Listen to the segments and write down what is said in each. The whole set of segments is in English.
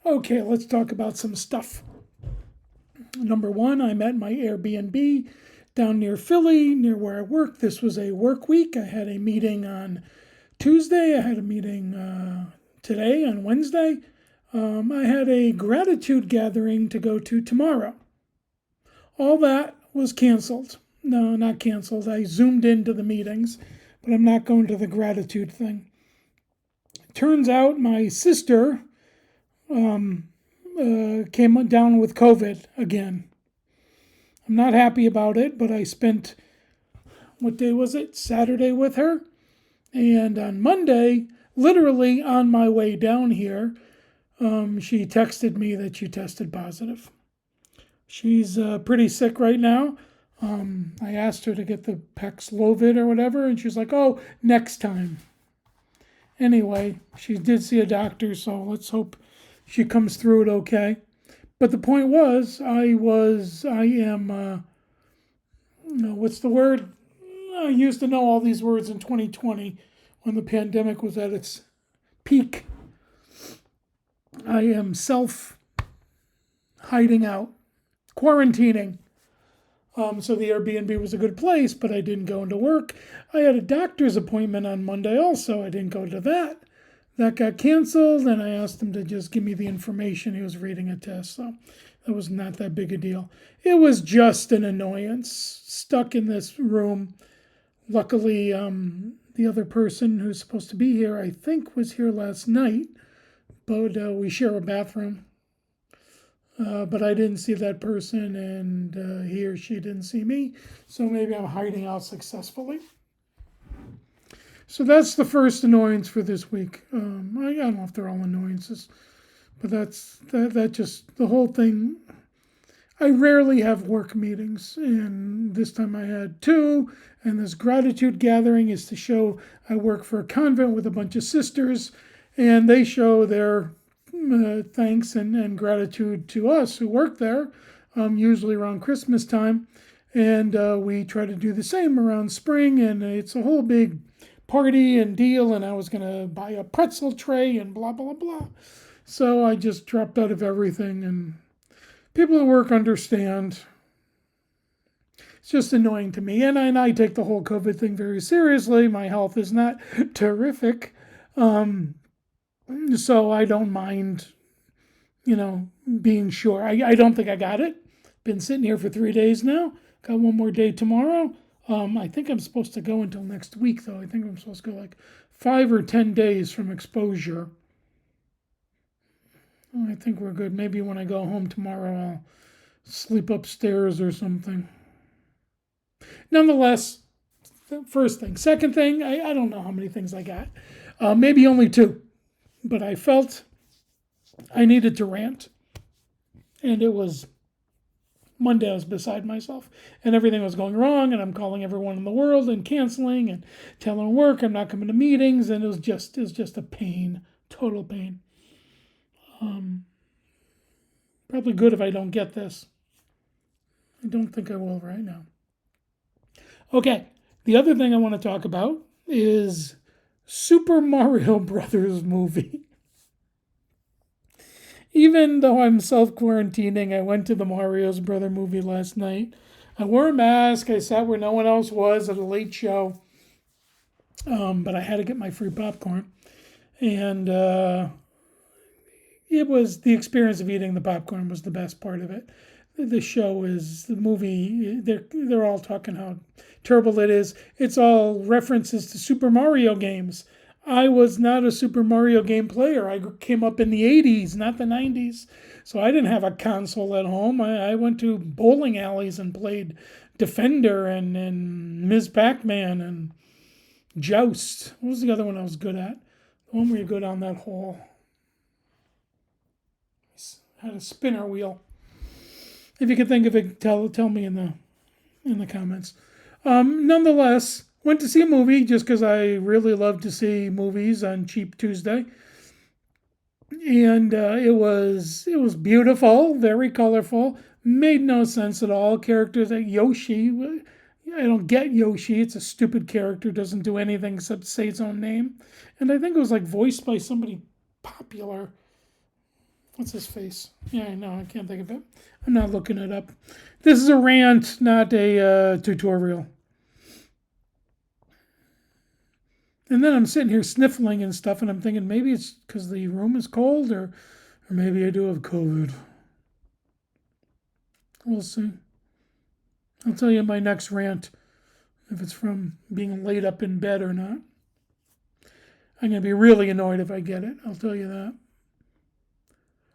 Okay, let's talk about some stuff. Number one, I'm at my Airbnb down near Philly, near where I work. This was a work week. I had a meeting on Tuesday. I had a meeting today on Wednesday. I had a gratitude gathering to go to tomorrow. All that was canceled. No, not canceled. I zoomed into the meetings, but I'm not going to the gratitude thing. Turns out my sister came down with COVID again. I'm not happy about it, but I spent, what day was it? Saturday with her. And on Monday, literally on my way down here, she texted me that she tested positive. She's pretty sick right now. I asked her to get the Paxlovid or whatever, and she's like, oh, next time. Anyway, she did see a doctor, so let's hope she comes through it okay. But the point was, I am, what's the word? I used to know all these words in 2020 when the pandemic was at its peak. I am self hiding out, quarantining. So the Airbnb was a good place, but I didn't go into work. I had a doctor's appointment on Monday also. I didn't go to that. That got canceled, and I asked him to just give me the information. He was reading a test, so that was not that big a deal. It was just an annoyance. Stuck in this room. Luckily, the other person who's supposed to be here, I think, was here last night, but we share a bathroom. But I didn't see that person, and he or she didn't see me, so maybe I'm hiding out successfully. So that's the first annoyance for this week. I don't know if they're all annoyances, but that just the whole thing. I rarely have work meetings, and this time I had two. And this gratitude gathering is to show I work for a convent with a bunch of sisters, and they show their thanks and gratitude to us who work there, usually around Christmas time. And we try to do the same around spring, and it's a whole big party and deal. And I was going to buy a pretzel tray and blah, blah, blah. So I just dropped out of everything, and people at work understand. It's just annoying to me. And I take the whole COVID thing very seriously. My health is not terrific. So I don't mind, being sure. I don't think I got it. Been sitting here for 3 days now. Got one more day tomorrow. I think I'm supposed to go until next week, though. I think I'm supposed to go like 5 or 10 days from exposure. I think we're good. Maybe when I go home tomorrow, I'll sleep upstairs or something. Nonetheless, first thing. Second thing, I don't know how many things I got. Maybe only two. But I felt I needed to rant. And it was Monday, I was beside myself. And everything was going wrong. And I'm calling everyone in the world and canceling and telling work I'm not coming to meetings. And it was just a pain. Total pain. Probably good if I don't get this. I don't think I will right now. Okay, the other thing I want to talk about is Super Mario Brothers movie. Even though I'm self-quarantining, I went to the Mario's Brother movie last night. I wore a mask. I sat where no one else was at a late show. But I had to get my free popcorn. And it was the experience of eating the popcorn was the best part of it. The movie, they're all talking how terrible it is. It's all references to Super Mario games. I was not a Super Mario game player. I came up in the 80s, not the 90s. So I didn't have a console at home. I went to bowling alleys and played Defender and Ms. Pac-Man and Joust. What was the other one I was good at? The one where you go down that hole. Had a spinner wheel. If you can think of it, tell me in the comments. Nonetheless, went to see a movie just because I really love to see movies on Cheap Tuesday, and it was beautiful, very colorful. Made no sense at all. Characters like Yoshi, I don't get Yoshi. It's a stupid character. Doesn't do anything except say its own name, and I think it was like voiced by somebody popular. What's his face? Yeah, I know. I can't think of it. I'm not looking it up. This is a rant, not a tutorial. And then I'm sitting here sniffling and stuff, and I'm thinking maybe it's because the room is cold, or maybe I do have COVID. We'll see. I'll tell you in my next rant if it's from being laid up in bed or not. I'm going to be really annoyed if I get it. I'll tell you that.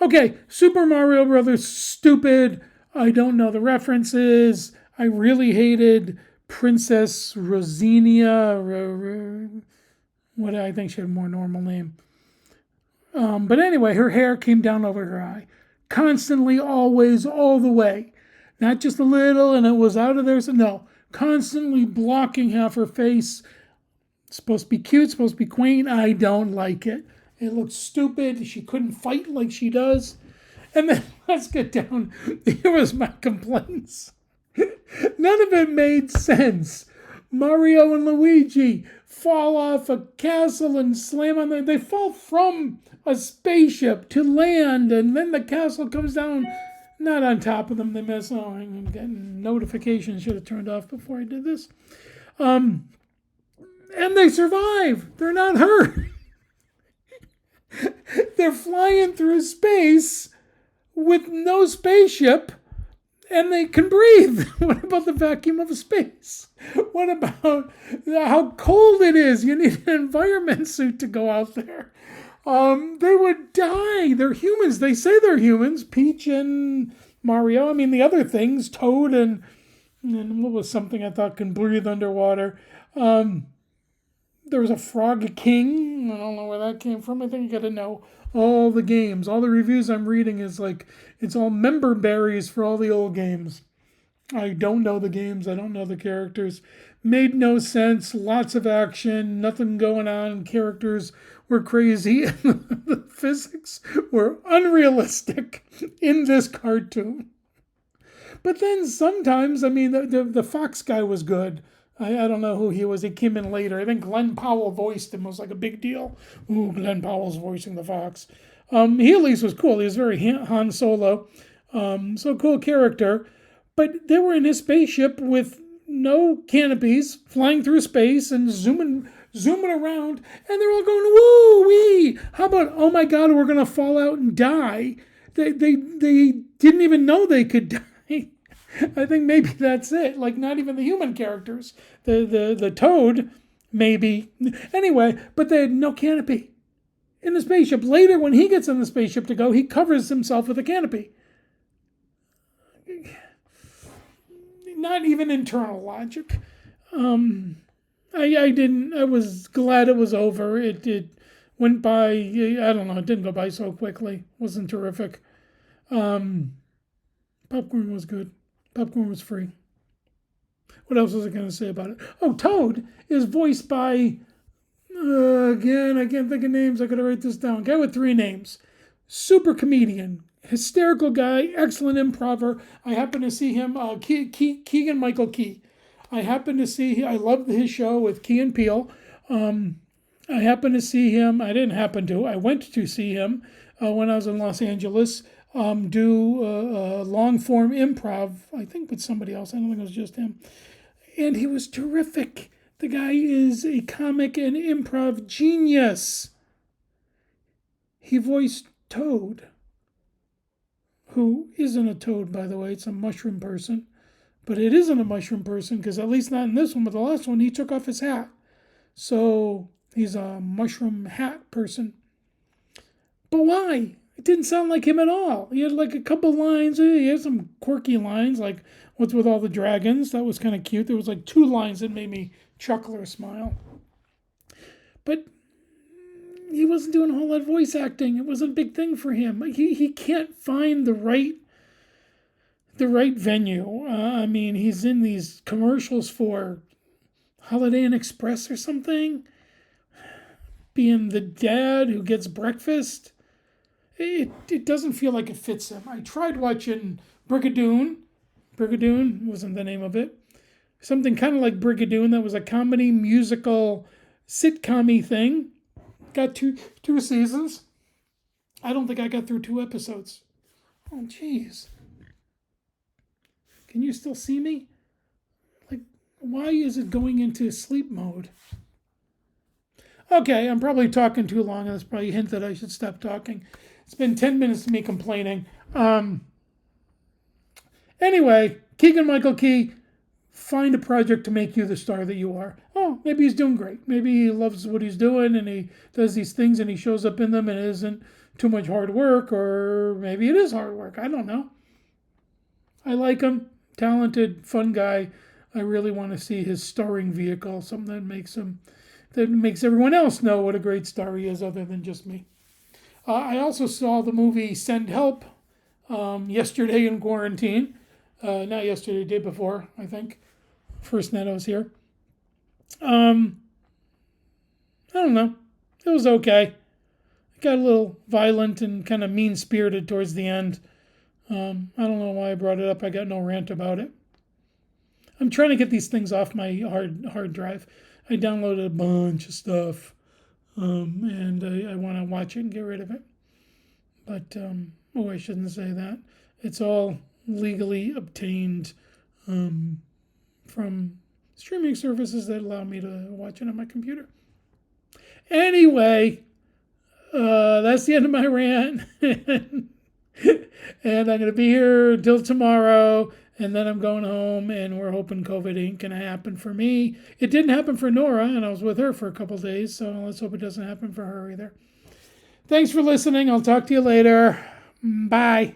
Okay, Super Mario Brothers, stupid. I don't know the references. I really hated Princess Rosinia. What I think she had a more normal name. But anyway, her hair came down over her eye. Constantly, always, all the way. Not just a little and it was out of there. So no, constantly blocking half her face. Supposed to be cute, supposed to be quaint. I don't like it. It looks stupid. She couldn't fight like she does. And then let's get down. Here was my complaints. None of it made sense. Mario and Luigi fall off a castle and slam on them. They fall from a spaceship to land, and then the castle comes down, not on top of them. They miss. Oh, I'm getting notifications. Should have turned off before I did this. And they survive. They're not hurt. They're flying through space with no spaceship, and they can breathe. What about the vacuum of space? What about how cold it is? You need an environment suit to go out there. They would die. They're humans. They say they're humans. Peach and Mario. I mean, the other things, Toad and what was something I thought can breathe underwater? There was a Frog King. I don't know where that came from. I think you got to know all the games. All the reviews I'm reading is like, it's all member berries for all the old games. I don't know the games. I don't know the characters. Made no sense. Lots of action. Nothing going on. Characters were crazy. The physics were unrealistic in this cartoon. But then sometimes, I mean, the Fox guy was good. I don't know who he was. He came in later. I think Glenn Powell voiced him. It was like a big deal. Ooh, Glenn Powell's voicing the Fox. He at least was cool. He was very Han Solo. So cool character. But they were in his spaceship with no canopies, flying through space and zooming around. And they're all going, woo wee. How about, oh my God, we're going to fall out and die. They didn't even know they could die. I think maybe that's it. Like, not even the human characters. The Toad, maybe. Anyway, but they had no canopy in the spaceship. Later, when he gets in the spaceship to go, he covers himself with a canopy. Not even internal logic. I was glad it was over. It went by, I don't know, it didn't go by so quickly. It wasn't terrific. Popcorn was good. Popcorn was free. What else was I going to say about it? Oh, Toad is voiced by, again, I can't think of names. I got to write this down. Guy with 3 names. Super comedian. Hysterical guy. Excellent improver. I happen to see him, Keegan-Michael Key. I loved his show with Key and Peele. I happened to see him. I didn't happen to. I went to see him when I was in Los Angeles. Do long form improv, I think with somebody else. I don't think it was just him. And he was terrific. The guy is a comic and improv genius. He voiced Toad, who isn't a toad, by the way. It's a mushroom person. But it isn't a mushroom person, because at least not in this one, but the last one, he took off his hat. So he's a mushroom hat person. But why? It didn't sound like him at all. He had like a couple lines. He had some quirky lines, like what's with all the dragons. That was kind of cute. There was like 2 lines that made me chuckle or smile. But he wasn't doing a whole lot of voice acting. It wasn't a big thing for him. He can't find the right venue. I mean, he's in these commercials for Holiday Inn Express or something. Being the dad who gets breakfast. It doesn't feel like it fits him. I tried watching Brigadoon. Brigadoon wasn't the name of it. Something kind of like Brigadoon that was a comedy, musical, sitcom-y thing. Got two seasons. I don't think I got through 2 episodes. Oh, jeez. Can you still see me? Like, why is it going into sleep mode? Okay, I'm probably talking too long, and that's probably a hint that I should stop talking. It's been 10 minutes of me complaining. Anyway, Keegan Michael Key, find a project to make you the star that you are. Oh, maybe he's doing great. Maybe he loves what he's doing and he does these things and he shows up in them and it isn't too much hard work, or maybe it is hard work. I don't know. I like him. Talented, fun guy. I really want to see his starring vehicle, something that makes everyone else know what a great star he is other than just me. I also saw the movie Send Help yesterday in quarantine. Not yesterday, the day before, I think. First night I was here. I don't know. It was okay. It got a little violent and kind of mean-spirited towards the end. I don't know why I brought it up. I got no rant about it. I'm trying to get these things off my hard drive. I downloaded a bunch of stuff, and I want to watch it and get rid of it. But, I shouldn't say that. It's all legally obtained from streaming services that allow me to watch it on my computer. Anyway, that's the end of my rant. And I'm going to be here until tomorrow, and then I'm going home, and we're hoping COVID ain't going to happen for me. It didn't happen for Nora, and I was with her for a couple days, so let's hope it doesn't happen for her either. Thanks for listening. I'll talk to you later. Bye.